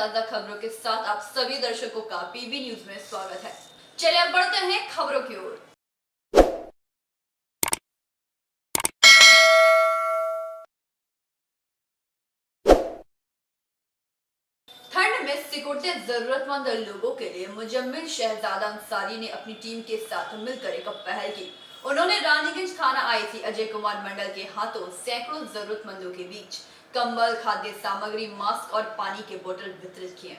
ताजा खबरों के साथ आप सभी दर्शकों का पीबी न्यूज में स्वागत है। चलिए अब बढ़ते हैं खबरों की ओर। ठंड में सिकुड़ते जरूरतमंद लोगों के लिए मुजम्मिल शहजादा अंसारी ने अपनी टीम के साथ मिलकर एक पहल की। उन्होंने रानीगंज थाना आईसी अजय कुमार मंडल के हाथों सैकड़ों जरूरतमंदों के बीच कंबल, खाद्य सामग्री, मास्क और पानी के बोतल वितरित किए।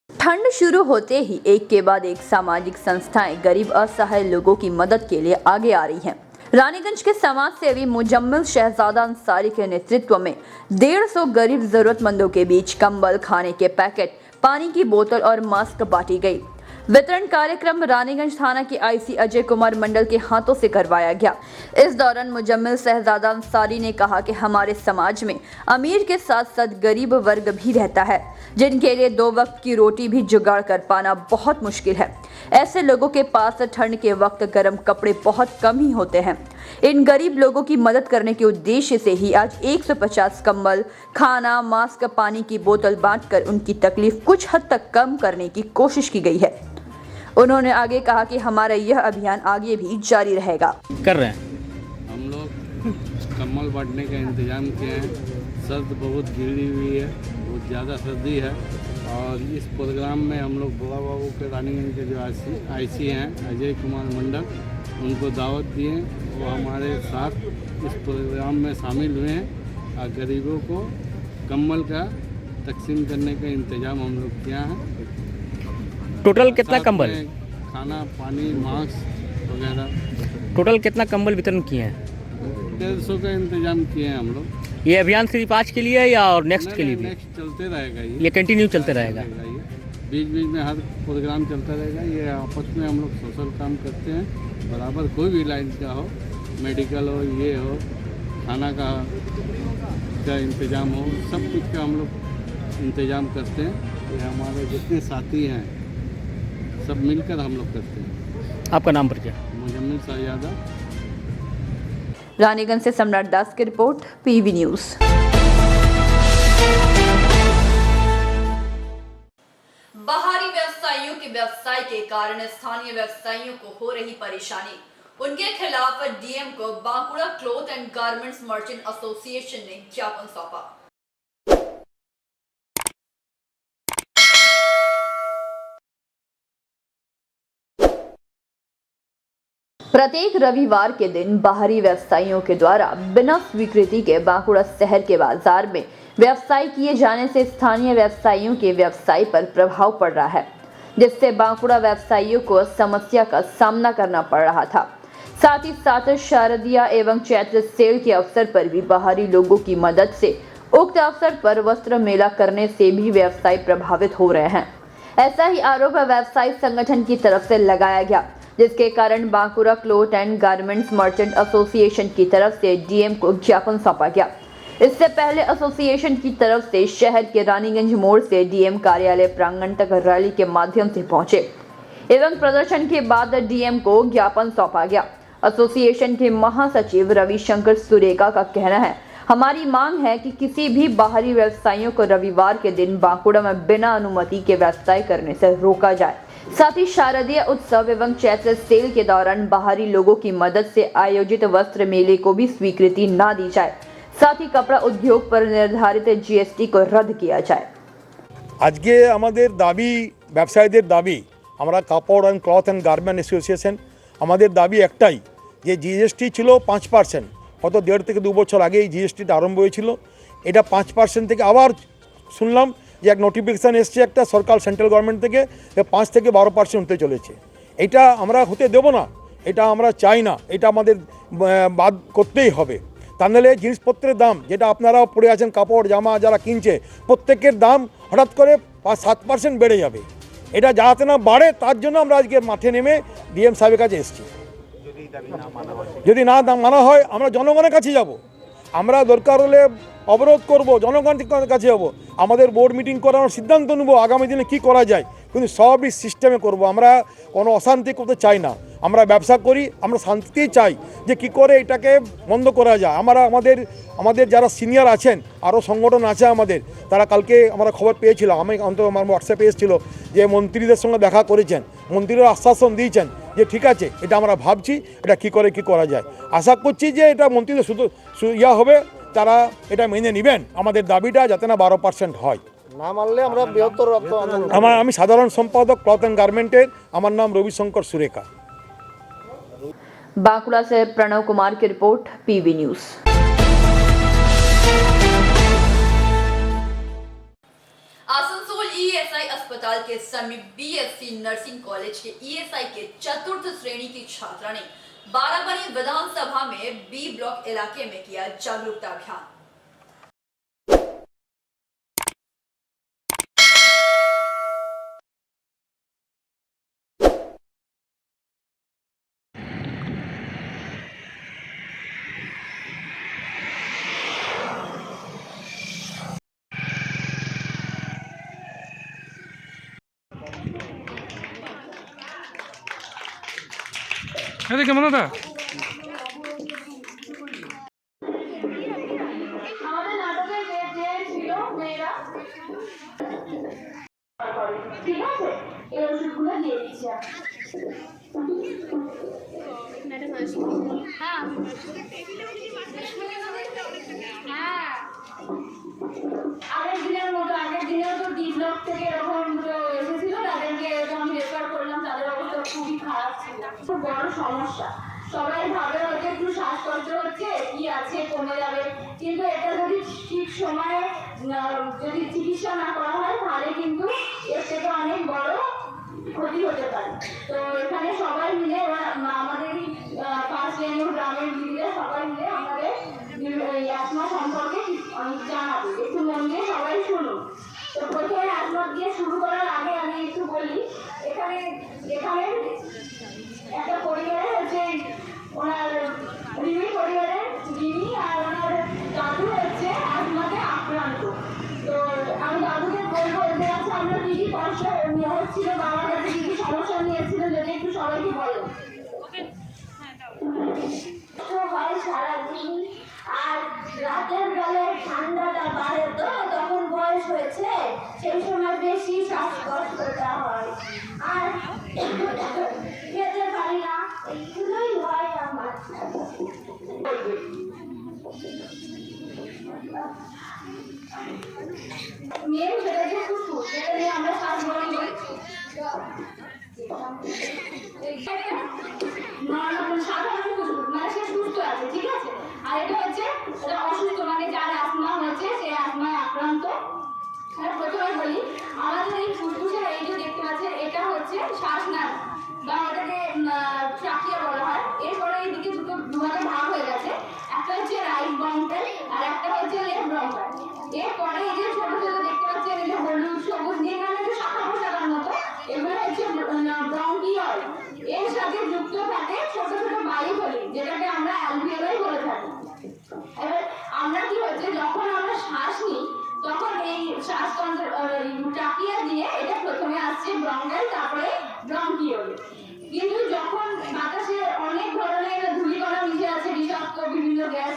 ठंड शुरू होते ही एक के बाद एक सामाजिक संस्थाएं गरीब असहाय लोगों की मदद के लिए आगे आ रही हैं। रानीगंज के समाज सेवी मुजम्मिल शहजादा अंसारी के नेतृत्व में 150 गरीब जरूरतमंदों के बीच कंबल, खाने के पैकेट, पानी की बोतल और मास्क बांटी गई। वितरण कार्यक्रम रानीगंज थाना के आईसी अजय कुमार मंडल के हाथों से करवाया गया। इस दौरान मुजम्मिल शहजादा अंसारी ने कहा कि हमारे समाज में अमीर के साथ साथ गरीब वर्ग भी रहता है, जिनके लिए 2 वक्त की रोटी भी जुगाड़ कर पाना बहुत मुश्किल है। ऐसे लोगों के पास ठंड के वक्त गर्म कपड़े बहुत कम ही होते हैं। इन गरीब लोगों की मदद करने के उद्देश्य से ही आज 150 कंबल, खाना, मास्क, पानी की बोतल बांटकर उनकी तकलीफ कुछ हद तक कम करने की कोशिश की गई है। उन्होंने आगे कहा कि हमारा यह अभियान आगे भी जारी रहेगा। कर रहे हैं हम लोग कंबल बांटने का इंतज़ाम किए हैं। सर्द बहुत गिरी हुई है, बहुत ज़्यादा सर्दी है और इस प्रोग्राम में हम लोग बोला बाबू के रानीगंज के जो आईसी हैं अजय कुमार मंडल, उनको दावत दिए। वो हमारे साथ इस प्रोग्राम में शामिल हुए हैं और गरीबों को कंबल का तकसीम करने का इंतज़ाम हम लोग किया है। टोटल कितना कंबल, खाना, पानी, मास्क वगैरह, टोटल कितना कंबल वितरण किए हैं? 150 का इंतजाम किए हैं हम लोग। ये अभियान सिर्फ आज के लिए है या और नेक्स्ट के लिए भी? नेक्स्ट चलते रहेगा, ये कंटिन्यू चलते रहेगा। बीच बीच में हर प्रोग्राम चलता रहेगा। ये आपस में हम लोग सोशल काम करते हैं बराबर, कोई भी लाइन का हो, मेडिकल हो, ये हो, खाना का इंतज़ाम हो, सब कुछ का हम लोग इंतज़ाम करते हैं। ये हमारे जितने साथी हैं सब मिलकर हम लोग करते हैं। आपका नाम परिचय? मुजम्मिल शहजादा। रानीगंज से सम्राट दास की रिपोर्ट, पीबी न्यूज। बाहरी व्यवसायियों के व्यवसाय के कारण स्थानीय व्यवसायियों को हो रही परेशानी, उनके खिलाफ डीएम को Bankura cloth and garments merchant association ने ज्ञापन सौंपा। प्रत्येक रविवार के दिन बाहरी व्यवसायियों के द्वारा बिना स्वीकृति के बांकुड़ा शहर के बाजार में व्यवसाय किए जाने से स्थानीय व्यवसायियों के व्यवसाय पर प्रभाव पड़ रहा है, जिससे बांकुड़ा व्यवसायियों को समस्या का सामना करना पड़ रहा था। साथ ही साथ शारदीय एवं चैत्र सेल के अवसर पर भी बाहरी लोगों की मदद से उक्त अवसर पर वस्त्र मेला करने से भी व्यवसाय प्रभावित हो रहे हैं। ऐसा ही आरोप व्यवसायी संगठन की तरफ से लगाया गया, जिसके कारण Bankura cloth and garments merchant association की तरफ से डीएम को ज्ञापन सौंपा गया। इससे पहले एसोसिएशन की तरफ से शहर के रानीगंज मोड़ से डीएम कार्यालय प्रांगण तक रैली के माध्यम से पहुंचे एवं प्रदर्शन के बाद डीएम को ज्ञापन सौंपा गया। एसोसिएशन के महासचिव रविशंकर सुरेका का कहना है, हमारी मांग है कि किसी भी बाहरी व्यवसायियों को रविवार के दिन बांकुड़ा में बिना अनुमति के व्यवसाय करने से रोका जाए। साथ ही शारदीय उत्सव एवं चैत्र सेल के दौरान बाहरी लोगों की मदद से आयोजित वस्त्र मेले को भी स्वीकृति ना दी जाए। साथ ही कपड़ा उद्योग पर निर्धारित जीएसटी को रद्द किया जाए। आज के हमारे दाबी व्यवसायीদের दाबी আমরা কাপড় and cloth and garment association আমাদের দাবি একটাই যে জিএসটি ছিল 5%, হয়তো 1.5 থেকে 2 বছর আগে এই জিএসটিটা আরম্ভ হয়েছিল। এটা 5% থেকে আবার শুনলাম যে এক নোটিফিকেশান এসছে একটা সরকার সেন্ট্রাল গভর্নমেন্ট থেকে 5 থেকে 12% হতে চলেছে। এটা আমরা হতে দেব না, এটা আমরা চাই না, এটা আমাদের বাদ করতেই হবে। তা নাহলে জিনিসপত্রের দাম যেটা আপনারা পড়ে আছেন, কাপড় জামা যারা কিনছে প্রত্যেকের দাম হঠাৎ করে 5-7% বেড়ে যাবে। এটা যাতে না বাড়ে তার জন্য আমরা আজকে মাঠে নেমে ডিএম সাহেবের কাছে এসেছি। যদি না মানা হয় আমরা জনগণের কাছে যাব, আমরা দরকার হলে অবরোধ করব, জনগণের কাছে যাব, আমাদের বোর্ড মিটিং করানোর সিদ্ধান্ত নেব আগামী দিনে কি করা যায়। কিন্তু সবই সিস্টেমে করব। আমরা কোনো অশান্তি করতে চাই না, আমরা ব্যবসা করি, আমরা শান্তিতেই চাই যে কি করে এটাকে বন্ধ করা যায়। আমাদের যারা সিনিয়র আছেন, আরও সংগঠন আছে আমাদের, তারা কালকে আমরা খবর পেয়েছিলাম, আমি অন্তত আমার হোয়াটসঅ্যাপে এসেছিলো যে মন্ত্রীদের সঙ্গে দেখা করেছেন, মন্ত্রীরা আশ্বাসন দিয়েছেন যে ঠিক আছে, এটা আমরা ভাবছি এটা কী করা যায়। আশা করছি যে এটা মন্ত্রীদের শুধু হবে, তারা এটা মেনে নেবেন আমাদের দাবিটা যাতে না 12% হয়। না মানলে আমরা বৃহত্তর আন্দোলন। আমি সাধারণ সম্পাদক ক্লথ অ্যান্ড গার্মেন্টের, আমার নাম রবিশঙ্কর সুরেখা। बांकुड़ा से प्रणव कुमार की report, PV news. Asansol ESI अस्पताल के समीप बीएससी नर्सिंग कॉलेज के ईएसआई के चतुर्थ श्रेणी की छात्रा ने बाराबनी विधानसभा में बी ब्लॉक इलाके में किया जागरूकता अभियान। আরে কেমন দাদা? আমাদের নাটকের যে ছিল মেয়েরা, ঠিক আছে, এই ওষুধগুলো দিয়ে দিচ্ছি। ম্যাডাম আসবে? হ্যাঁ হ্যাঁ, আগের দিনেও তো ডি ব্লক থেকে এরকম এসেছিল, তাদেরকে আমি রেফার করলাম, তাদের অবস্থা খুবই খারাপ ছিল, খুব বড় সমস্যা। সবাই ভাবে হয়তো একটু শ্বাসকষ্ট হচ্ছে, কি আছে, কমে যাবে, কিন্তু এটা যদি ঠিক সময়ে যদি চিকিৎসা না করা হয় তাহলে কিন্তু এর থেকে অনেক বড় ক্ষতি হতে পারে। তো এখানে সবাই মিলে আমাদের ফার্স্ট লাইন গ্রামের দিদিরা সবাই মিলে আমাদের অ্যাসমা সম্পর্কে জানাবো, একটু মন দিয়ে সবাই শুনুন। তো প্রথমে অ্যাসমা দিয়ে শুরু করার আগে আমি একটু বলি, এখানে একটা পরিবারে হচ্ছে ওনার রিমি পরিবারের রিমি আর ওনার দাদু হচ্ছে অ্যাসমাতে আক্রান্ত। তো আমি দাদুকে বলবো যে আচ্ছা আমরা কি কি কষ্ট হচ্ছিল, বাবার কাছে কি কি সমস্যা নিয়েছিল, যদি একটু সবাইকে বলো। হয় সারাদিন, আর রাতের বেলায় ঠান্ডাটা বাড়ে, তো তখন বয়স হয়েছে, সেই সময় বেশি শ্বাসকষ্টটা হয়, আর খেতে পারি না, এইগুলোই হয় আমার। মেয়ে সেটা যে কুকুর, সেটা নিয়ে আমরা শ্বাস বলি সাধারণ কুকুর, মানে সে সুস্থ আছে, ঠিক আছে। আর এটা হচ্ছে এটা অসুস্থ, মানে যার অ্যাসমা হয়েছে, সে অ্যাসমায় আক্রান্ত। প্রথমে বলি, আমাদের এই ফুসফুসের এই যে দেখতে পাচ্ছেন, এটা হচ্ছে শ্বাসনালী বা ওটাকে ট্রাকিয়া বলা হয়। এরপরে এইদিকে দুভাগে ভাগ হয়ে গেছে, একটা হচ্ছে রাইট ব্রঙ্কাল আর একটা হচ্ছে লেফট ব্রঙ্কাল। এরপরে এই যে ছোট ছোট দেখতে পাচ্ছেন, এই যে হলুদ সবুজ দিয়ে শাখা পোশাকার মতো, এগুলো হচ্ছে ব্রঙ্কিওল। এর সাথে যুক্ত থাকে ছোট ছোট বায়ুথলি, যেটাকে আমরা অ্যালভিওলাই বলে থাকি। এবার আমরা কি হচ্ছে, যখন আমরা শ্বাস নিই তখন এই শ্বাসতন্ত্র ট্রাকিয়া দিয়ে এটা প্রথমে আসছে ব্রঙ্কাল, তারপরে ব্রঙ্কিওল। কিন্তু যখন বাতাসে অনেক ধরনের ধূলিকণা মিশে আছে, বিষাক্ত বিভিন্ন গ্যাস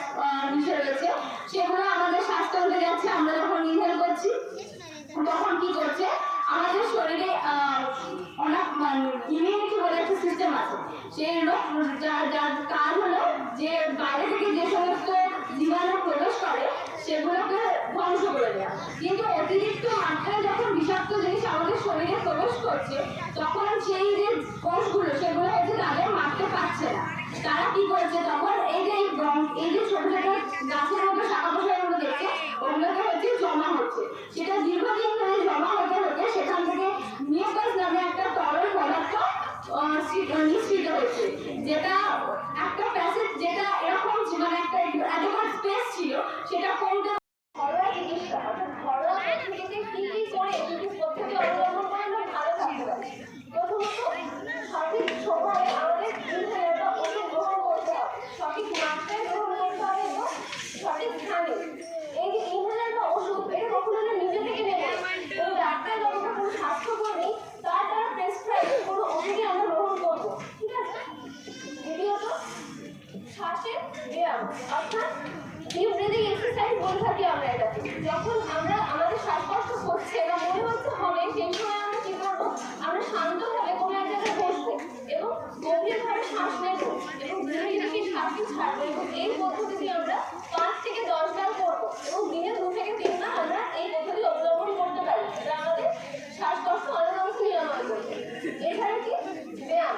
মিশে রয়েছে, সেগুলো আমাদের শ্বাসতন্ত্রে যাচ্ছে। আমরা যখন ইনহেল করছি তখন কি করছে, আমাদের শরীরে অনেক ইমিউনিটি বলে একটা সিস্টেম আছে, সেই রোগ যার কাজ হলো যে বাইরে থেকে যে সমস্ত জীবাণু প্রবেশ করে সেগুলোকে ধ্বংস করে দেওয়া। কিন্তু অতিরিক্ত মাত্রায় যখন বিষাক্ত জিনিস আমাদের শরীরে প্রবেশ করছে, তখন সেই যে কোষগুলো সেগুলো হচ্ছে তাদের মারতে পারছে না। তারা কি করছে, তখন এই যে ছোট ছোট গাছের মতো শাখা পোশাকগুলো দেখছে, ওগুলোকে হচ্ছে জমা হচ্ছে। সেটা দীর্ঘদিন ধরে জমা হতে হতে সেখান থেকে মিউকাস নামে একটা তরল পদার্থ নিঃসৃত হয়েছে, যেটা একটা প্যাসেজ, যেটা এরকম মানে একটা অ্যাডোকাট স্পেস ছিল, সেটা কমতে। ঘরোয়া চিকিৎসা, ঘরোয়া পদ্ধতিতে কি কি করে যদি পদ্ধতি অবলম্বন করে আমরা ভালো থাকতে পারি। প্রথমত সঠিক সময়ে আমাদের ইনহেলারটা ওষুধ গ্রহণ করতে হবে, সঠিক মাত্রায় গ্রহণ করতে হবে এবং সঠিক স্থানে। এই যে ইনহেলার বা ওষুধ, এটা কখনো নিজে থেকে নেবে এবং ডাক্তার যখন কোনো স্বাস্থ্যকর্মী তার ব্যায়াম অর্থাৎ ডিপ ব্রিদিং এক্সারসাইজ বলে থাকি আমরা এটাকে। যখন আমরা আমাদের শ্বাসকষ্ট হচ্ছে বা মনে হচ্ছে হবে, সেই সময় আমরা কি করবো, আমরা শান্তভাবে কোনো এক জায়গায় বসবো এবং গভীরভাবে শ্বাস নেব এবং ধীরে ধীরে শ্বাসকে ছাড়বো এবং এই পদ্ধতিটি আমরা 5 থেকে 10 বার করবো এবং দিনে 2 থেকে 3 বার আমরা এই পদ্ধতি অবলম্বন করতে পারি। এটা আমাদের শ্বাসকষ্ট অনেকাংশে নিরাময় করবে। এছাড়া কি ব্যায়াম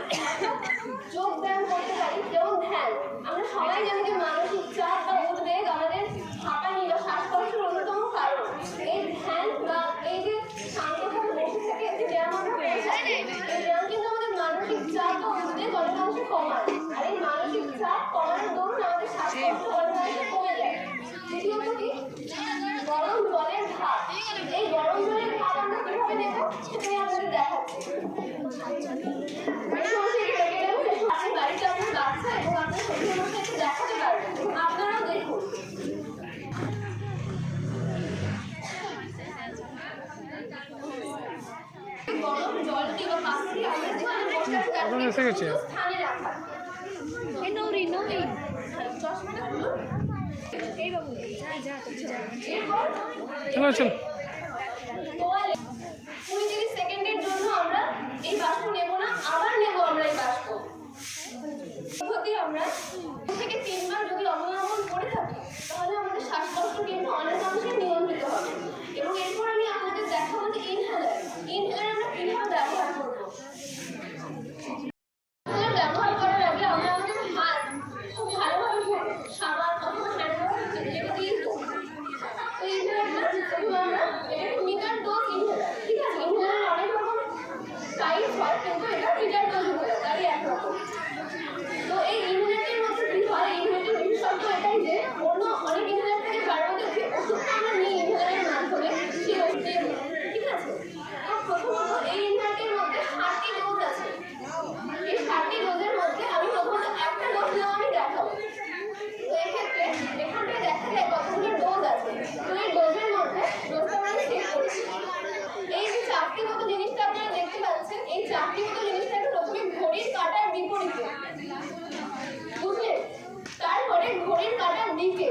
যোগ ব্যায়াম করতে পারি, যেমন ধ্যান। আমরা সবাই জানি যে মানসিক চাপ বা উদ্বেগ আমাদের হাঁপানি বা শ্বাসকষ্টের অন্যতম কারণ। এই ধ্যান বা এই যে শান্তভাবে বসে থেকে একটি ব্যায়াম আমরা করে থাকি, এই ব্যায়াম কিন্তু আমাদের মানসিক চাপ বা উদ্বেগ অনেকাংশে কমায়। আর এই মানসিক চাপ কমানোর দরুন আমাদের শ্বাসকষ্ট অনেকাংশে কমে যায়। দ্বিতীয়ত কি গরম জলের ভাপ। এই গরম জলের ভাপ আমরা কিভাবে নেব সেটাই আপনাদের দেখাচ্ছি। আপনি বাড়িতে আপনার বাচ্চা এবং আপনার শ্বশুর মশাইকে দেখাতে পারবেন, আপনারাও দেখুন। গরম জলটি বা পাত্রটি আমরা এসে গেছে। স্থানে রাখা। চশমাটা খুলুন। এরপর চলো চল। 20 সেকেন্ডের জন্য আমরা এই বাষ্প নেব না, আবার নেব আমরা এই বাষ্প। পদ্ধতি আমরা 2 থেকে 3 বার যদি অবলম্বন করে থাকি তাহলে আমাদের শ্বাসকষ্ট কিন্তু অনেকাংশে নিয়ন্ত্রিত হবে। এবং এরপর আমি আপনাদের দেখাবো যে ইনহেলার আমরা কিভাবে ব্যবহার করবো। ব্যবহার করার আগে আমরা আমাদের হাত খুব ভালোভাবে সাবান অথবা হ্যান্ড ওয়াশ যেটা দিয়ে মিটার ডোজ ইনহেলার, ঠিক আছে। ইনহেলার অনেক রকম সাইজ হয়, কিন্তু এটা মিটার ডোজ ইনহেলার তারই একরকম। তো এই ইনহেলারের মধ্যে কি হয়, ইনহেলারের বিশেষত্ব এটাই যে অন্য অনেক ইনহেলার থেকে যার মধ্যে যে ওষুধটা আমরা নিই ইনহেলারের মাধ্যমে সেই ওষুধ দিয়ে দিই, ঠিক আছে। তো প্রথমত এই ইনহেলারের মধ্যে 7টি ডোজ আছে। এই 7টি ডোজের মধ্যে আমি প্রথমত একটা ডোজ নেওয়া আমি দেখাবো। তো এক্ষেত্রে এখানটায় দেখা যায় কতগুলো ডোজ আছে। তো এই ডোজের মধ্যে ডোজটা আমরা চেক করছি। এই যে 4টি মতো জিনিসটা আপনারা দেখতে পাচ্ছেন, এই 4টি মতো জিনিসটাকে প্রথমে ঘড়ির কাঁটার বিপরীতে, বুঝলেন। তারপরে ঘড়ির কাঁটার দিকে,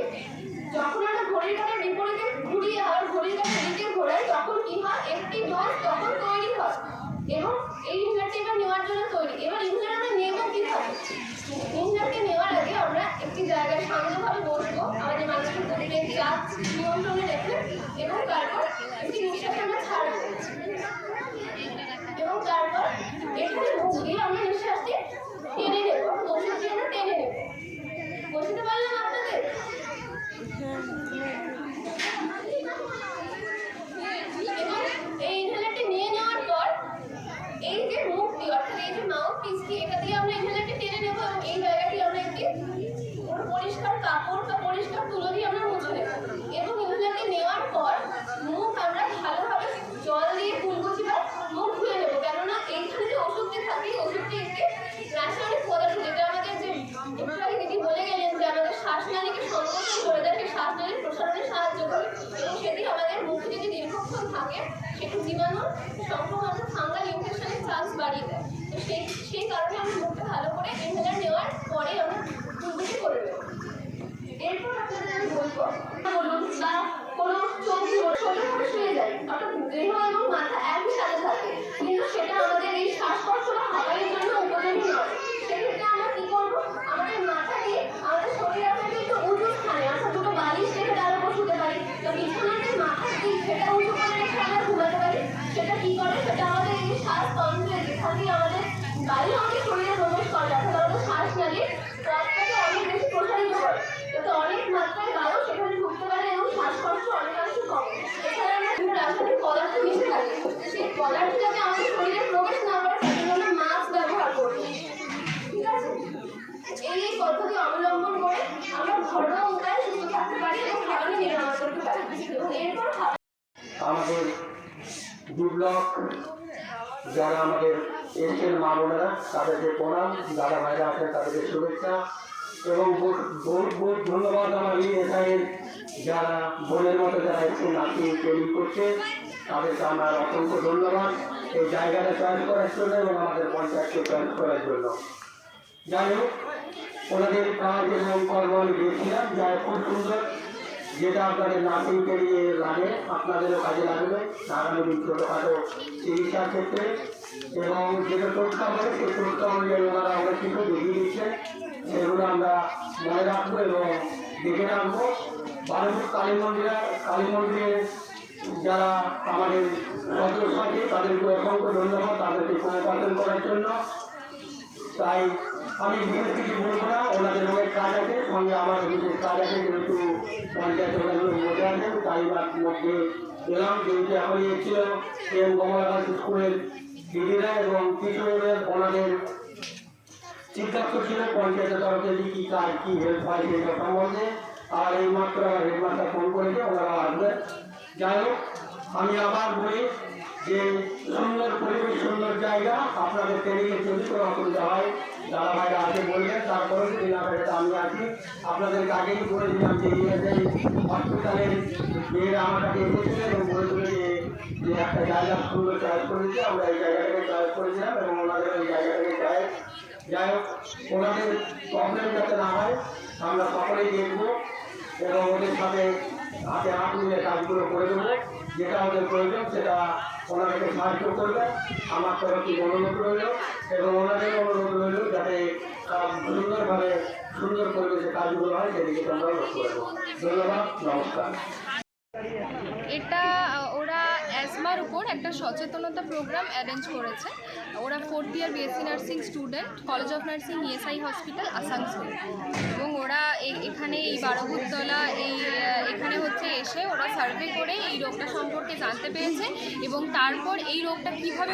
যখন আমরা ঘড়ির কাঁটার বিপরীতে ঘুরিয়ে আর ঘড়ির কাঁটার দিকে ঘোরাই তখন কি হয়, একটি ডোজ তখন তৈরি হয় এবং এই ইনহেলারটি এবার নেওয়ার জন্য তৈরি। এবার ইনহেলার আমরা নেব কিভাবে, ইনহেলারটি নেওয়ার আগে আমরা একটি জায়গায় শান্তভাবে বসবো, আমাদের মানসিক উদ্বেগ চাপ নিয়ন্ত্রণে রেখে এবং তারপর একটি নিঃশ্বাস আমরা ছাড়বো এবং তারপর এখানে বসিয়ে আমরা নিঃশ্বাসটি টেনে নেব, ওষুধটি আমরা টেনে নেব। বুঝতে পারলাম আপনাদের? এবং এই ইনহেলারটি নিয়ে নেওয়ার পর এই যে মুখটি অর্থাৎ এই যে মাউথ পিসটি, এটা দিয়ে আমরা ইনহেলারটি টেনে নেব এবং এই জায়গাটি আমরা একটি পরিষ্কার কাপড় বা পরিষ্কার তুলো দিয়ে আমরা মুছে নেব। এবং ইনহেলারটি নেওয়ার পর মুখ আমরা ভালোভাবে জল দিয়ে কুলকুচি বা মুখ ধুয়ে নেব, কেননা এইখানে যে ওষুধটি থাকে ওষুধটি একটি রাসায়নিক পদার্থ, যেটা আমাদের যে একটু আগে দিদি বলে গেলেন যে আমাদের শ্বাসনালীকে সংকোচন করে দেয়, সেই শ্বাসনালীর প্রসারণে সাহায্য করে এবং সেটি আমাদের মুখে যদি দীর্ঘক্ষণ থাকে সেটি জীবাণু সংক্রমণ ফাঙ্গাল ইনফেকশনের চান্স বাড়িয়ে দেয়। তো সেই কারণে আমরা মুখটা ভালো করে ইনহেলার নেওয়ার পরে আমরা কুলকুচি করে নেব। এরপর আপনাদের আমি বলবো বলুন বা কোনো চোখ ছোটভাবে শুয়ে যায়, অর্থাৎ দেহ এবং মাথা একই সাথে থাকে, কিন্তু সেটা আমাদের এই শ্বাসকষ্ট বা হাঁপানির জন্য উপযোগী নয়। সেক্ষেত্রে আমরা কি করবো, আমাদের মাথাকে আমাদের শরীরে আপনাকে একটু উঁচু স্থানে অর্থাৎ দুটো বালিশ রেখে তার উপর শুতে পারি, তো বিছানার যে মাথার দিক সেটা উঁচু করে রেখে আমরা ঘুমাতে পারি। সেটা কি করে, সেটা আমাদের এই শ্বাসতন্ত্রে যেখান দিয়ে আমাদের বায়ু আমাদের শরীরে প্রবেশ করে অর্থাৎ আমাদের শ্বাসনালীর পথটাকে অনেক বেশি প্রসারিত করে, যাতে অনেক মাত্রায় বায়ু সেখানে ঢুকতে পারে এবং শ্বাসকষ্ট অনেকাংশে কমে। এছাড়া আমরা বিভিন্ন রাসায়নিক পদার্থ মিশে থাকি, সেই পদার্থ যাতে আমাদের শরীরে প্রবেশ না করে সেজন্য আমরা মাস্ক ব্যবহার করি, ঠিক আছে। এই পদ্ধতি অবলম্বন করে আমরা ঘরোয়া উপায়ে সুস্থ থাকতে পারি এবং হাঁপানি নিরাময় করতে পারি। এবং এরপর আমাদের বিপ্লব যারা আমাদের এসেছেন মা বোনেরা তাদেরকে প্রণাম, দাদা ভাইরা আছেন তাদেরকে শুভেচ্ছা এবং বহুত বহুত ধন্যবাদ আমার এই এখানের যারা বোনের মতো যারা একটু নাচি ট্রেনিং করছে তাদেরকে আমার অসংখ্য ধন্যবাদ এই জায়গাটা চয়েস করার জন্য এবং আমাদের পঞ্চায়েতকে চয়েস করার জন্য। যাই হোক ওনাদের কাজ এবং কর্ম আমি দেখছিলাম, যা খুব সুন্দর, যেটা আপনাদের নার্সিংকে নিয়ে লাগে, আপনাদেরও কাজে লাগবে আগামী দিন ছোটোখাটো চিকিৎসার ক্ষেত্রে। এবং যেটা টোটকা হবে সেই টোটকা অনুযায়ী ওনারা অনেক কিছু দেখিয়ে দিচ্ছেন, সেগুলো আমরা মনে রাখবো এবং দেখে রাখবো। বারুপুর কালী মন্দিরে যারা আমাদের সদস্য আছে তাদেরকে অসংখ্য ধন্যবাদ তাদেরকে সমর্পণ করার জন্য। তাই আমি বিশেষ কিছু বলবো না, ওনাদের অনেক কাজ আছে, সঙ্গে আমার বিশেষ কাজ আছে, যেহেতু পঞ্চায়েত ওনাগুলো মধ্যে আছেন তাই মধ্যে এলাম। যেহেতু এখন এসেছিল এম কমলাকান্ত স্কুলের দিদিরা এবং কিছু ওনাদের জিজ্ঞাসা ছিল পঞ্চায়েতের তরফ থেকে কী কাজ কী হেল্প হয় সেটা সম্বন্ধে। আর এই মাত্র আমার হেডমাস্টার ফোন করেছে, ওনারা আসবেন। যাই হোক, আমি আবার বলি যে সুন্দর পরিবেশ, সুন্দর জায়গা, আপনাদের ট্রেনিংয়ে যদি কোনো অসুবিধা হয় যারা বাইরে আসে বলবেন, তারপরে যদি না পারে আমি আছি। আপনাদেরকে আগেই বলেছিলাম যে হসপিটালের মেয়েরা আমার কাছে এসেছিলেন এবং বলেছিল যে একটা জায়গা সুন্দর চয়েস করে দিচ্ছে, আমরা এই জায়গাটাকে চয়েস করেছিলাম এবং ওনাদের ওই জায়গাটাকে চয়েস। যাই হোক, ওনাদের প্রবলেম যাতে না হয় আমরা সকলেই দেখবো এবং ওদের সাথে হাতে হাত মিলে কাজগুলো করে দেবো। যেটা ওদের প্রয়োজন সেটা ওনাদেরকে সাহায্য করবে। আমার তরফ থেকে অনুরোধ রইল এবং ওনাদের অনুরোধ রইল যাতে সুন্দরভাবে সুন্দর পরিবেশে কাজগুলো হয় সেদিকে তোমরা লক্ষ্য রাখবো। ধন্যবাদ, নমস্কার। এটা ওরা অ্যাজমার উপর একটা সচেতনতা প্রোগ্রাম অ্যারেঞ্জ করেছে। ওরা 4th year BSc nursing student, college of nursing ESI hospital Asansol. এবং ওরা এখানে এই বারোগুরতলা এখানে হচ্ছে এসে ওরা সার্ভে করে এই রোগটা সম্পর্কে জানতে পেরেছে এবং তারপর এই রোগটা কীভাবে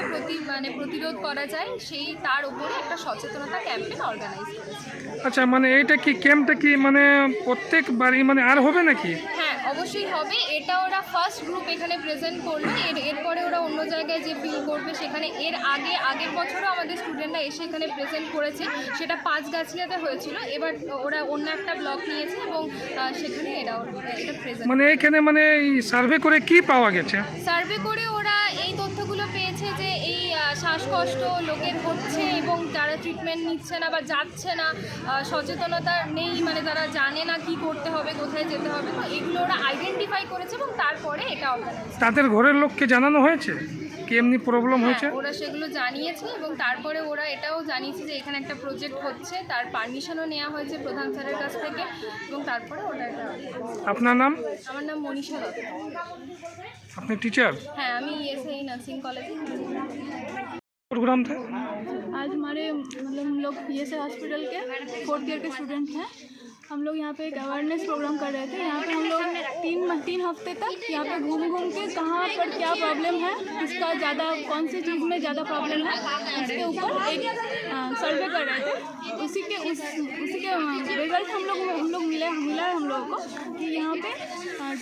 প্রতিরোধ করা যায় তার উপরে একটা সচেতনতা ক্যাম্পেইন অর্গানাইজ করেছে। আচ্ছা, মানে এইটা কি ক্যাম্পটা কি মানে প্রত্যেকবারই মানে আর হবে নাকি? হ্যাঁ, অবশ্যই হবে। এটা ওরা ফার্স্ট গ্রুপ এখানে প্রেজেন্ট করলো, এরপরে ওরা অন্য জায়গায় যে ফিল করবে সেখানে। আগের বছরও আমাদের স্টুডেন্টরা এসে এখানে প্রেজেন্ট করেছে, সেটা পাঁচগাছিয়াতে হয়েছিল। এবার ওরা অন্য একটা ব্লক নিয়েছে এবং সেখানে এটা প্রেজেন্ট। মানে এখানে মানে সার্ভে করে কি পাওয়া গেছে? সার্ভে করে ওরা এই তথ্যগুলো পেয়েছে যে এই শ্বাসকষ্ট লোকের হচ্ছে এবং তারা ট্রিটমেন্ট নিচ্ছে না বা যাচ্ছে না, সচেতনতা নেই, মানে তারা জানে না কি করতে হবে, কোথায় যেতে হবে। তো এগুলো ওরা আইডেন্টিফাই করেছে এবং তারপরে এটা অর্গানাইজ। তাদের ঘরের লোককে জানানো হয়েছে কি এমনি প্রবলেম হয়েছে? ওরা সেগুলো জানিয়েছে এবং তারপরে ওরা এটাও জানিয়েছে যে এখানে একটা প্রজেক্ট হচ্ছে, তার পারমিশনও নেওয়া হয়েছে প্রধান স্যারের কাছ থেকে এবং তারপরে ওটা এটা। আপনার নাম? আমার নাম মনীষা দত্ত। আপনি টিচার? হ্যাঁ, আমি ইএসআই নার্सिंग कॉलेज। प्रोग्राम था आज हमारे मतलब हम लोग पीएसए हॉस्पिटल के 4th ईयर के स्टूडेंट हैं। हम लोग यहाँ पे एक अवेयरनेस प्रोग्राम कर रहे थे। यहाँ पे हम लोग तीन हफ्ते तक यहाँ पे घूम के कहाँ पर क्या प्रॉब्लम है, इसका ज़्यादा कौन सी चीज़ में ज़्यादा प्रॉब्लम है, इसके ऊपर एक सर्वे कर रहे थे। उसी के रिजल्ट हम लोग मिला हम लोगों को कि यहाँ पे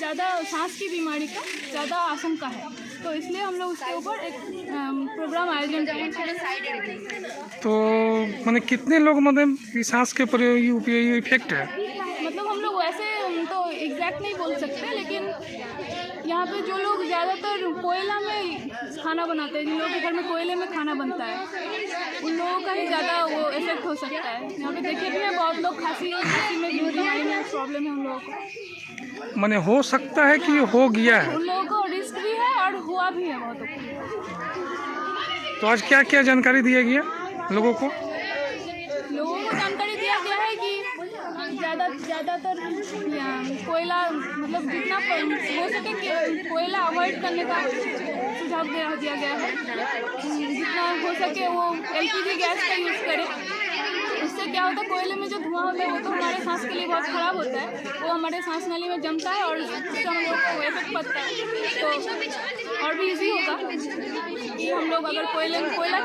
ज़्यादा सांस की बीमारी का ज़्यादा आशंका है, तो इसलिए हम लोग उसके ऊपर एक प्रोग्राम आयोजन करें। तो मैंने कितने लोग मतलब सांस के ऊपर इफेक्ट है? मतलब हम लोग वैसे तो एग्जैक्ट नहीं बोल सकते, लेकिन यहाँ पे जो लोग ज़्यादातर कोयला में खाना बनाते हैं, जिन लोगों के घर में कोयले में खाना बनता है, उन लोगों का ही ज़्यादा वो इफेक्ट हो सकता है। यहाँ पे देखे भी हैं बहुत लोग खांसी में बीमारी में प्रॉब्लम है उन लोगों को। मैंने हो सकता है कि हो गया है, उन लोगों को रिस्क भी है और हुआ भी है बहुतों को। तो आज क्या क्या जानकारी दिया गया लोगों को? जानकारी दिया गया है कि ज़्यादातर कोयला मतलब जितना हो सके कि कोयला अवॉइड करने का सुझाव दिया गया है। जितना हो सके वो एलपीजी गैस का यूज़ करें। उससे क्या होता है, कोयले में जो धुआं होता है वो तो हमारे सांस के लिए बहुत ख़राब होता है, वो हमारे सांस नली में जमता है और उससे हम लोग को इफेक्ट पड़ता है। तो और भी इजी होगा कि हम लोग अगर कोयला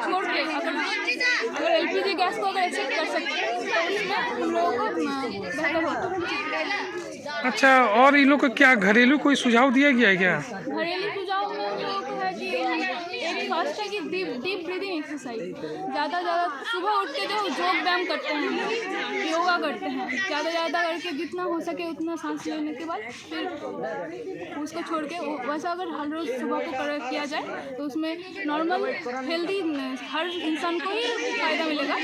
छोड़ के अगर एलपीजी गैस को अगर एक्सेप्ट कर सकते हैं तो उसमें हम लोगों को बेहतर होता है। अच्छा, और इन लोग को क्या घरेलू कोई सुझाव दिया गया है क्या? घरेलू सुझाव में हम लोगों को है कि एक फर्स्ट है कि डीप ब्रीदिंग एक्सरसाइज एक्सरसाइज ज़्यादा सुबह उठ के जो योग व्यायाम करते हैं, योगा करते हैं, ज़्यादा करके जितना हो सके उतना सांस लेने के बाद फिर उसको छोड़ के वैसा अगर हर रोज़ सुबह को किया जाए तो उसमें नॉर्मल हेल्दी हर इंसान को ही फ़ायदा मिलेगा।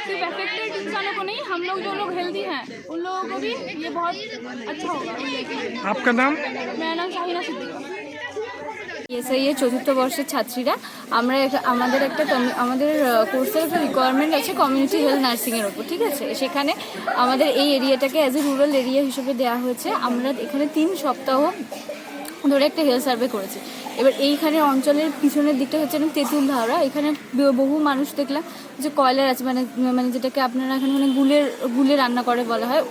सिर्फ अफेक्टेड इंसानों को नहीं, हम लोग जो लोग हेल्दी हैं उन लोगों को भी ये बहुत अच्छा होगा। आपका नाम? मेरा नाम शाहिना सिद्दीकी। এসআইএ চতুর্থ বর্ষের ছাত্রীরা আমরা আমাদের কোর্সের একটা রিকোয়ারমেন্ট আছে কমিউনিটি হেলথ নার্সিংয়ের ওপর, ঠিক আছে। সেখানে আমাদের এই এরিয়াটাকে অ্যাজ এ রুরাল এরিয়া হিসেবে দেওয়া হয়েছে। আমরা এখানে 3 সপ্তাহ ধরে একটা হেলথ সার্ভে করেছি। এবার এইখানে অঞ্চলের পিছনের দিকটা হচ্ছে তেঁতুল ধারা, এখানে বহু মানুষ দেখলাম যে কয়লার আছে, মানে যেটাকে আপনারা এখানে মানে গুলে রান্না করে বলা হয়,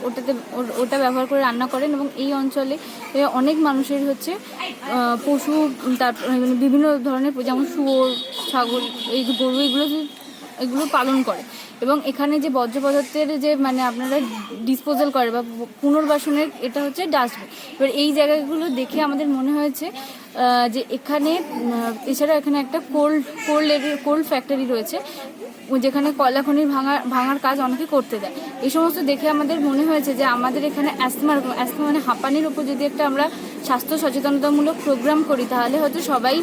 ওটা ব্যবহার করে রান্না করেন। এবং এই অঞ্চলে অনেক মানুষের হচ্ছে পশু, তারপর বিভিন্ন ধরনের যেমন শুয়োর, ছাগল, এই গরু, এগুলো পালন করে। এবং এখানে যে বর্জ্য পদার্থের যে মানে আপনারা ডিসপোজাল করে বা পুনর্বাসনের, এটা হচ্ছে ডাস্টবিন। এবার এই জায়গাগুলো দেখে আমাদের মনে হয়েছে যে এখানে এছাড়া এখানে একটা কোল্ড ফ্যাক্টরি রয়েছে, যেখানে কয়লা খনির ভাঙার কাজ অনেকে করতে দেয়। এই সমস্ত দেখে আমাদের মনে হয়েছে যে আমাদের এখানে অ্যাস্তমা মানে হাঁপানির উপর যদি একটা আমরা স্বাস্থ্য সচেতনতামূলক প্রোগ্রাম করি, তাহলে হয়তো সবাই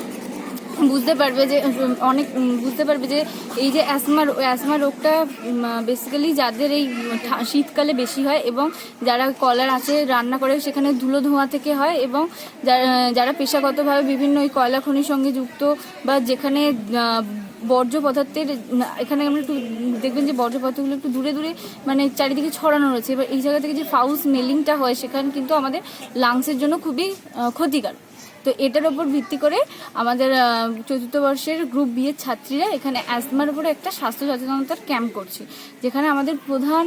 বুঝতে পারবে যে এই যে অ্যাসমা রোগটা বেসিক্যালি যাদের এই শীতকালে বেশি হয় এবং যারা কয়লার আছে রান্না করে সেখানে ধুলো ধোঁয়া থেকে হয়, এবং যারা পেশাগতভাবে বিভিন্ন ওই কয়লা খনির সঙ্গে যুক্ত বা যেখানে বর্জ্য পদার্থের, এখানে আমরা একটু দেখবেন যে বর্জ্য পদার্থগুলো একটু দূরে মানে চারিদিকে ছড়ানো রয়েছে। এবার এই জায়গা থেকে যে ফাউল স্মেলিংটা হয় সেখানে কিন্তু আমাদের লাংসের জন্য খুবই ক্ষতিকর। তো এটার ওপর ভিত্তি করে আমাদের চতুর্থ বর্ষের গ্রুপ বি এর ছাত্রীরা এখানে অ্যাজমার উপরে একটা স্বাস্থ্য সচেতনতার ক্যাম্প করছে, যেখানে আমাদের প্রধান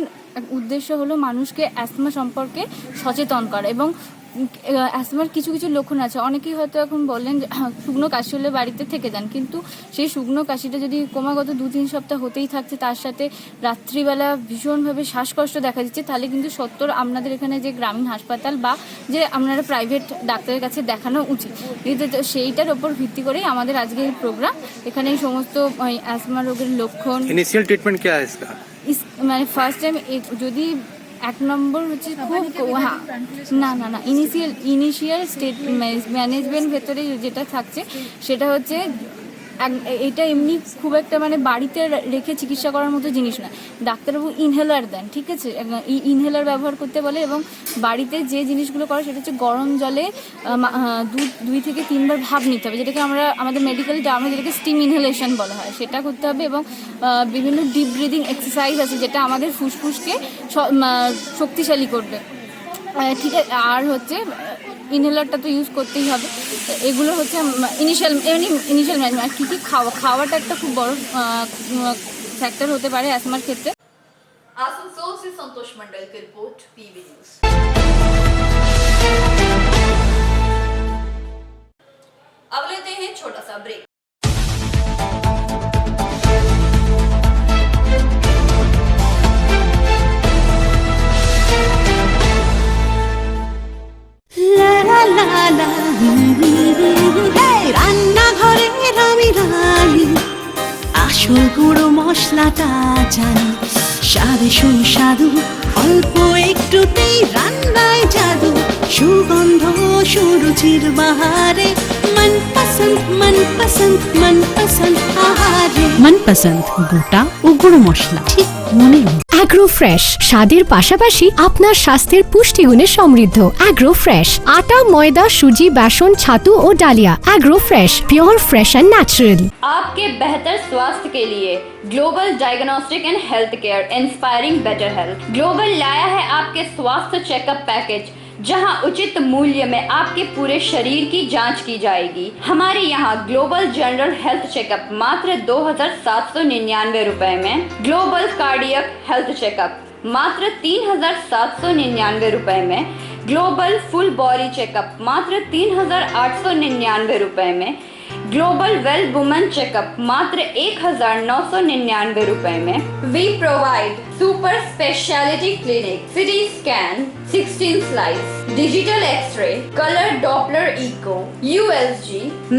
উদ্দেশ্য হলো মানুষকে অ্যাজমা সম্পর্কে সচেতন করা। এবং অ্যাজমার কিছু লক্ষণ আছে, অনেকেই হয়তো এখন বললেন যে শুকনো কাশি হলে বাড়িতে থেকে যান, কিন্তু সেই শুকনো কাশিটা যদি ক্রমাগত 2-3 সপ্তাহ হতেই থাকছে, তার সাথে রাত্রিবেলা ভীষণভাবে শ্বাসকষ্ট দেখা দিচ্ছে, তাহলে কিন্তু সত্তর আপনাদের এখানে যে গ্রামীণ হাসপাতাল বা যে আপনারা প্রাইভেট ডাক্তারের কাছে দেখানো উচিত। কিন্তু সেইটার ওপর ভিত্তি করেই আমাদের আজকের এই প্রোগ্রাম। এখানে এই সমস্ত অ্যাজমা রোগের লক্ষণ, इनिशियल ट्रीटमेंट क्या है इसका? মানে ফার্স্ট টাইম যদি 1 নম্বর হচ্ছে খুব না ইনিশিয়াল স্টেট ম্যানেজমেন্ট ভেতরে যেটা থাকছে সেটা হচ্ছে এটা এমনি খুব একটা মানে বাড়িতে রেখে চিকিৎসা করার মতো জিনিস না। ডাক্তারবাবু ইনহেলার দেন, ঠিক আছে, ইনহেলার ব্যবহার করতে বলে। এবং বাড়িতে যে জিনিসগুলো করে সেটা হচ্ছে গরম জলে 2 থেকে 3 বার ভাপ নিতে হবে, যেটাকে আমরা আমাদের মেডিকেল টার্মে যেটাকে স্টিম ইনহেলেশন বলা হয়, সেটা করতে হবে। এবং বিভিন্ন ডিপ ব্রিদিং এক্সারসাইজ আছে যেটা আমাদের ফুসফুসকে শক্তিশালী করবে, ঠিক আছে। আর হচ্ছে ইনহেলারটা তো ইউজ করতেই হবে। এগুলো হচ্ছে ইনিশিয়াল ম্যানেজমেন্ট। আর কী খাওয়াটা একটা খুব বড় ফ্যাক্টর হতে পারে অ্যাজমার ক্ষেত্রে। आसनसोल से संतोष मंडल की रिपोर्ट, पीवी न्यूज। अब लेते हैं छोटा सा ब्रेक। রান্নাঘরের আমি রানী, আসল গুঁড়ো মশলাটা জানি, স্বাদে সুস্বাদু অল্প একটুতেই রান্নায় জাদু, সুগন্ধ সুরুচির বাহারে মনপসন্দ আহারে। মনপসন্দ গোটা ও গুঁড়ো মশলা ঠিক মনে। অ্যাগ্রো ফ্রেশ স্বাদের পাশাপাশি আপনার স্বাস্থ্যের পুষ্টিগুণে সমৃদ্ধ। অ্যাগ্রো ফ্রেশ আটা, ময়দা, সুজি, বেসন, ছাতু ও ডালিয়া। Agro fresh pure fresh and natural. आपके बेहतर स्वास्थ्य के लिए global diagnostic and health care inspiring better health. Global लाया है आपके स्वास्थ्य चेकअप पैकेज, जहां उचित मूल्य में आपके पूरे शरीर की जांच की जाएगी। हमारे यहाँ ग्लोबल जनरल हेल्थ चेकअप मात्र 2799 रुपए में, ग्लोबल कार्डियक हेल्थ चेकअप मात्र 3799 रुपए में, ग्लोबल फुल बॉडी चेकअप मात्र 3899 रुपए में, ग्लोबल वेल वुमेन चेकअप मात्र 1999 रुपए में। We provide super speciality clinic, CT scan, 16 slice, digital X-ray, colour Doppler echo, USG,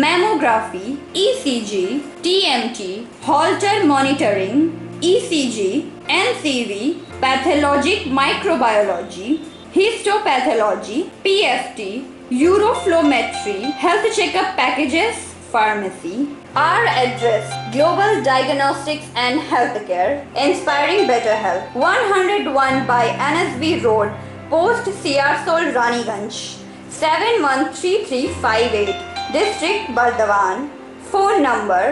mammography, ECG, TMT, Holter monitoring, ECG, NCV, pathologic microbiology, histopathology, PFT, uroflowmetry, health checkup packages, pharmacy. Our address: Global Diagnostics and Healthcare, inspiring better health. 101 by NSB Road, Post Siarsol, Raniganj. 713358, District Bardhaman. Phone number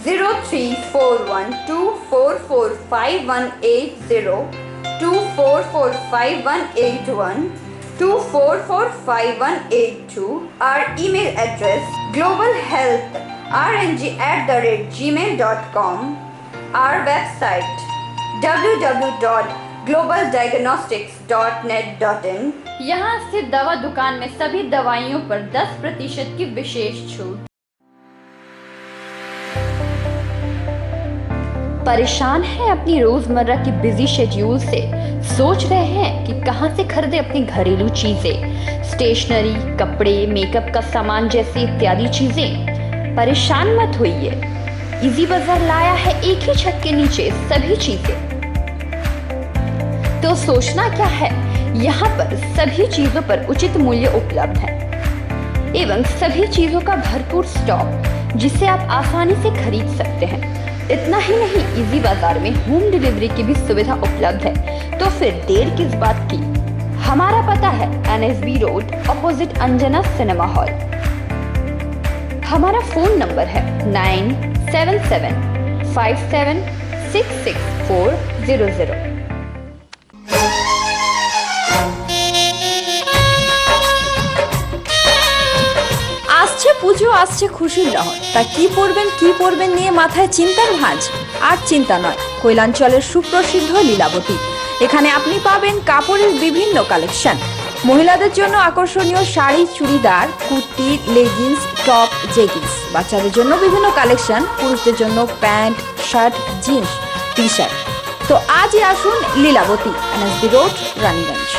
0341244580, 24458181. 24458182. Our email address: globalhealthrng@gmail.com. Our website: www.globaldiagnostics.net.in. यहाँ स्थित दवा दुकान में सभी दवाइयों पर 10% की विशेष छूट। परेशान हैं अपनी रोजमर्रा की बिजी शेड्यूल से? सोच रहे हैं कि कहां से खरीदें अपनी घरेलू चीजें, स्टेशनरी, कपड़े, मेकअप का सामान जैसी इत्यादि चीजें? परेशान मत होइए, इजी बाजार लाया है एक ही छत के नीचे सभी चीजें। तो सोचना क्या है, यहाँ पर सभी चीजों पर उचित मूल्य उपलब्ध है एवं सभी चीजों का भरपूर स्टॉक, जिसे आप आसानी से खरीद सकते हैं। इतना ही नहीं, इजी बाजार में होम डिलीवरी की भी सुविधा उपलब्ध है। तो फिर देर किस बात की? हमारा पता है NSB road, opposite Anjana cinema hall. हमारा फोन नंबर है 9775766400। আসছে পুজো, আসছে খুশির লহর, তা কি পরবেন নিয়ে মাথায় চিন্তার ভাঁজ। আর চিন্তা নয়, কৈলাঞ্চলের সুপ্রসিদ্ধ লীলাবতী। এখানে আপনি পাবেন কাপড়ের বিভিন্ন কালেকশন, মহিলাদের জন্য আকর্ষণীয় sari, churidar, kurti, leggings, top, jeggings, বাচ্চাদের জন্য বিভিন্ন কালেকশন, পুরুষদের জন্য প্যান্ট, শার্ট, জিন্স, টি-শার্ট। তো আজই আসুন Lilavati, NSB road, Raniganj.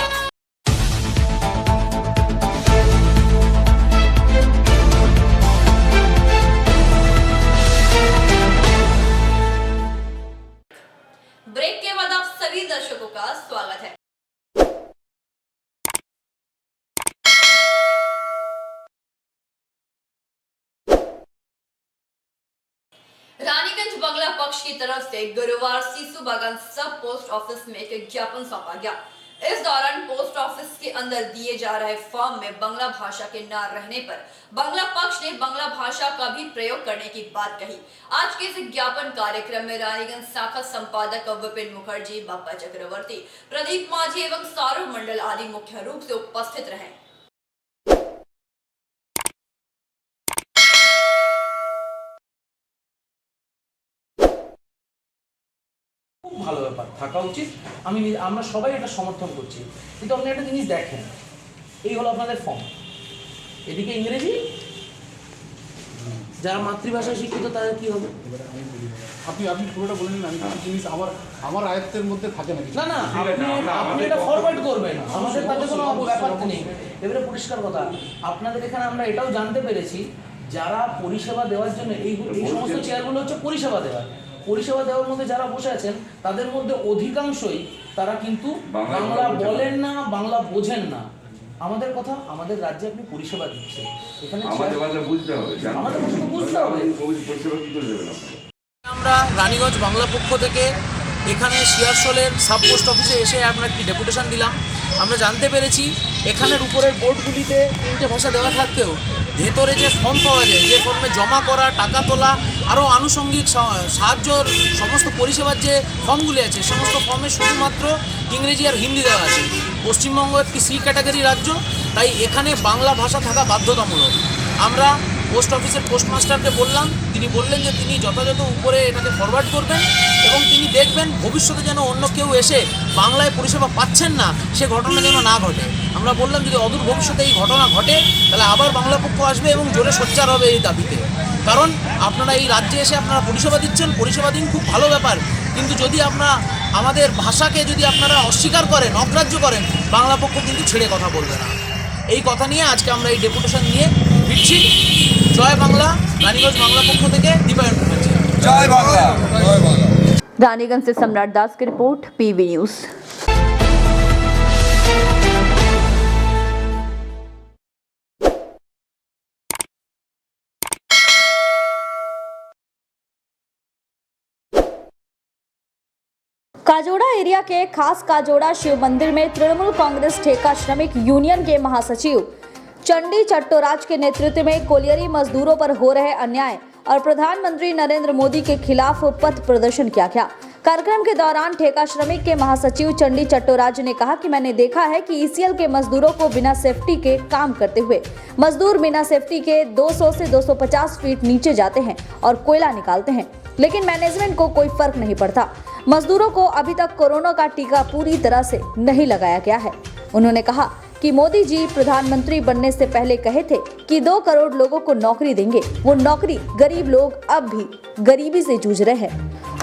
Break के बाद आप सभी दर्शकों का स्वागत है। रानीगंज बंगला पक्ष की तरफ से गुरुवार सीसू बागान सब पोस्ट ऑफिस में एक ज्ञापन सौंपा गया। इस दौरान पोस्ट ऑफिस के अंदर दिए जा रहे फॉर्म में बांग्ला भाषा के न रहने पर बांग्ला पक्ष ने बांग्ला भाषा का भी प्रयोग करने की बात कही। आज के इस ज्ञापन कार्यक्रम में रानीगंज शाखा संपादक विपिन मुखर्जी, बाप्पा चक्रवर्ती, प्रदीप माझी एवं सौरभ मंडल आदि मुख्य रूप से उपस्थित रहे। খুব ভালো ব্যাপার, থাকা উচিত। আমরা সবাই এটা সমর্থন করছি, কিন্তু আপনি একটা জিনিস দেখেন, এই হলো আপনাদের ফর্ম, এদিকে ইংরেজি, যারা মাতৃভাষায় শিক্ষিত তাদের কি হবে? আপনি পুরোটা বলেন না, আমি জিনিস আমার আয়ত্তের মধ্যে থাকে নাকি? না না, আপনি এটা ফরওয়ার্ড করবেন, আমাদের তাতে কোনো ব্যাপার নেই। এবারে পরিষ্কার কথা, আপনাদের এখানে আমরা এটাও জানতে পেরেছি, যারা পরিষেবা দেওয়ার জন্য এই সমস্ত চেয়ারগুলো হচ্ছে পরিষেবা দেওয়ার মধ্যে যারা বসে আছেন, তাদের মধ্যে অধিকাংশই তারা কিন্তু বাংলা বলেন না, বাংলা বোঝেন না। আমাদের কথা, আমাদের রাজ্যে আপনি পরিষেবা দিচ্ছেন, এখানে আমাদের ভাষা বুঝতে হবে। আমরা রানীগঞ্জ বাংলা পক্ষ থেকে এখানে শিয়ারশোলের সাব পোস্ট অফিসে এসে আমরা একটি ডেপুটেশন দিলাম। আমরা জানতে পেরেছি এখানের উপরের বোর্ডগুলিতে 3টে ভাষা দেওয়া থাকতেও ভেতরে যে ফর্ম পাওয়া যায়, যে ফর্মে জমা করা, টাকা তোলা, আরও আনুষঙ্গিক সাহায্যর সমস্ত পরিষেবার যে ফর্মগুলি আছে, সমস্ত ফর্মে শুধুমাত্র ইংরেজি আর হিন্দি দেওয়া আছে। পশ্চিমবঙ্গ একটি সি ক্যাটাগরি রাজ্য, তাই এখানে বাংলা ভাষা থাকা বাধ্যতামূলক। আমরা পোস্ট অফিসের পোস্টমাস্টারকে বললাম, তিনি বললেন যে তিনি যথাযথ উপরে এটাকে ফরওয়ার্ড করবেন এবং তিনি দেখবেন ভবিষ্যতে যেন অন্য কেউ এসে বাংলায় পরিষেবা পাচ্ছেন না সে ঘটনা যেন না ঘটে। আমরা বললাম যদি অদূর ভবিষ্যতে এই ঘটনা ঘটে তাহলে আবার বাংলা পক্ষ আসবে এবং জোরে সোচ্চার হবে এই দাবিতে। কারণ আপনারা এই রাজ্যে এসে আপনারা পরিষেবা দিচ্ছেন, পরিষেবা দিন, খুব ভালো ব্যাপার। কিন্তু যদি আপনারা আমাদের ভাষাকে যদি আপনারা অস্বীকার করেন, অগ্রাহ্য করেন, বাংলা পক্ষ কিন্তু ছেড়ে কথা বলবে না। এই কথা নিয়ে আজকে আমরা এই ডেপুটেশন নিয়ে ফিরছি। জয় বাংলা, রানীগঞ্জ বাংলা পক্ষ থেকে দীপায়ন মুখার্জি। জয় বাংলা। रानीगंज से सम्राट दास की रिपोर्ट, पीवी न्यूज। काजोड़ा एरिया के खास काजोड़ा शिव मंदिर में तृणमूल कांग्रेस ठेका श्रमिक यूनियन के महासचिव चंडी चट्टोराज के नेतृत्व में कोलियरी मजदूरों पर हो रहे अन्याय और प्रधानमंत्री नरेंद्र मोदी के खिलाफ पथ प्रदर्शन किया गया। कार्यक्रम के दौरान ठेका श्रमिक के महासचिव चंडी चट्टोराज ने कहा कि मैंने देखा है कि ईसीएल के मजदूरों को बिना सेफ्टी के काम करते हुए मजदूर बिना सेफ्टी के 200 से 250 फीट नीचे जाते हैं और कोयला निकालते हैं, लेकिन मैनेजमेंट को कोई फर्क नहीं पड़ता। मजदूरों को अभी तक कोरोना का टीका पूरी तरह से नहीं लगाया गया है। उन्होंने कहा कि मोदी जी प्रधानमंत्री बनने से पहले कहे थे कि 2 करोड़ लोगों को नौकरी देंगे। वो नौकरी गरीब लोग अब भी गरीबी से जूझ रहे हैं।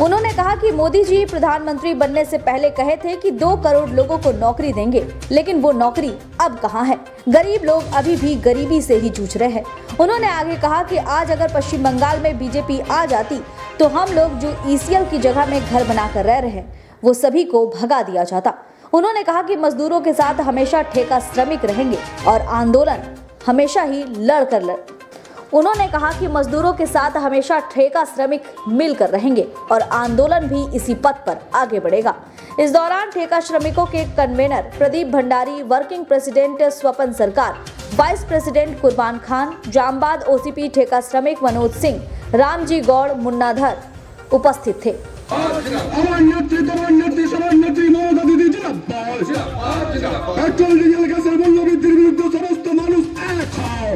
उन्होंने कहा कि मोदी जी प्रधानमंत्री बनने से पहले कहे थे कि 2 करोड़ लोगों को नौकरी देंगे, लेकिन वो नौकरी अब कहाँ है? गरीब लोग अभी भी गरीबी से ही जूझ रहे हैं। उन्होंने आगे कहा कि आज अगर पश्चिम बंगाल में बीजेपी आ जाती तो हम लोग जो ईसीएल की जगह में घर बनाकर रह रहे हैं वो सभी को भगा दिया जाता। उन्होंने कहा कि मजदूरों के साथ हमेशा ठेका श्रमिक रहेंगे और आंदोलन हमेशा ही उन्होंने कहा कि मजदूरों के साथ हमेशा ठेका श्रमिक मिलकर रहेंगे और आंदोलन भी इसी पथ पर आगे बढ़ेगा। इस दौरान ठेका श्रमिकों के convener Pradeep Bhandari, working president Swapan Sarkar, vice president कुर्बान खान, जामबाद ओसीपी ठेका श्रमिक मनोज सिंह, रामजी गौड़, मुन्नाधर उपस्थित थे। पेट्रोल डिजेल গ্যাসের মূল্য বৃদ্ধির বিরুদ্ধে সমস্ত মানুষ এক হও।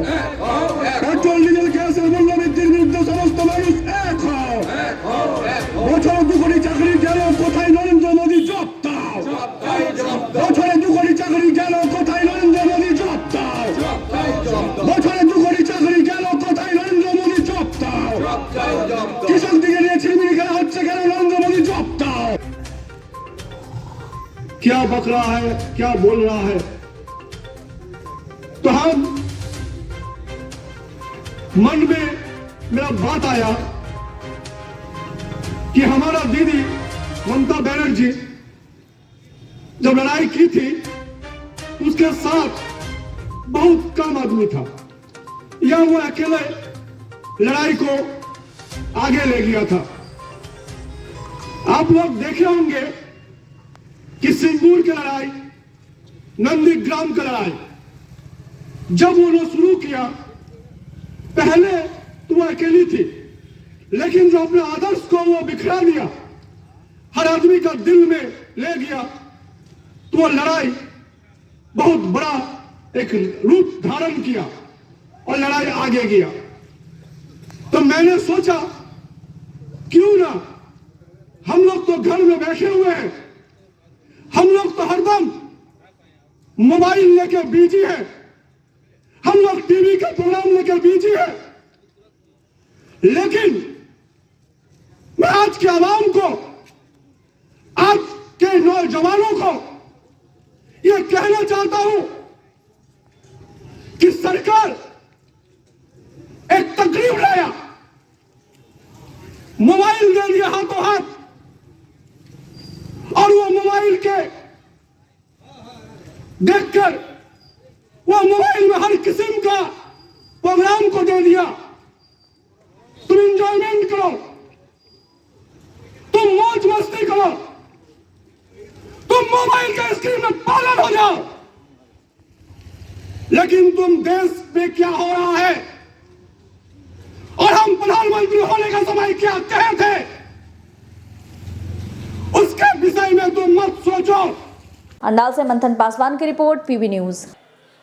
পেট্রোল ডিজেল গ্যাসের মূল্য বৃদ্ধির বিরুদ্ধে সমস্ত মানুষ এক হও। বছরে 2 কোটি চাকরি গেল, কোথায় নরেন্দ্র মোদী জব দাও? বছরে 2 কোটি চাকরি গেল, কোথায় নরেন্দ্র মোদী জব দাও? বছরে 2 কোটি চাকরি গেল, কোথায় নরেন্দ্র মোদী জব দাও? কৃষক দিকে নিয়ে ছিনিমিনি খেলা হচ্ছে কেন? নরেন্দ্র মোদী জব দাও। क्या बक रहा है, क्या बोल रहा है? तो हम मन में मेरा बात आया कि हमारा दीदी ममता बनर्जी जब लड़ाई की थी उसके साथ बहुत कम आदमी था, या वो अकेले लड़ाई को आगे ले गया था। आप लोग देखे होंगे कि सिंगूर की लड़ाई, नंदीग्राम की लड़ाई जब उन्होंने शुरू किया, पहले तो वो अकेली थी, लेकिन जो अपने आदर्श को वो बिखरा दिया, हर आदमी का दिल में ले गया, तो वो लड़ाई बहुत बड़ा एक रूप धारण किया और लड़ाई आगे गया। तो मैंने सोचा क्यों ना हम लोग तो घर में बैठे हुए हैं, हम लोग तो हरदम मोबाइल लेकर बिजी है, हम लोग टीवी का प्रोग्राम लेकर बिजी है, लेकिन मैं आज के आवाम को, आज के नौजवानों को यह कहना चाहता हूं कि सरकार एक तकलीफ लाया, मोबाइल दे दिया हाथों हाथ, और वो मोबाइल के देखकर वो मोबाइल में हर किस्म का प्रोग्राम को दे दिया। तुम एंजॉयमेंट करो, तुम मौज मस्ती करो, तुम मोबाइल के स्क्रीन में पागल हो जाओ, लेकिन तुम देश में क्या हो रहा है और हम प्रधानमंत्री होने का समय क्या कहे थे उसके विषय में तुम मत सोचो। अंडाल से मंथन पासवान की रिपोर्ट, पीवी न्यूज।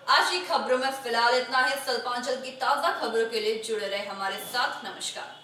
आज की खबरों में फिलहाल इतना ही। सल्पांचल की ताजा खबरों के लिए जुड़े रहे हमारे साथ। नमस्कार।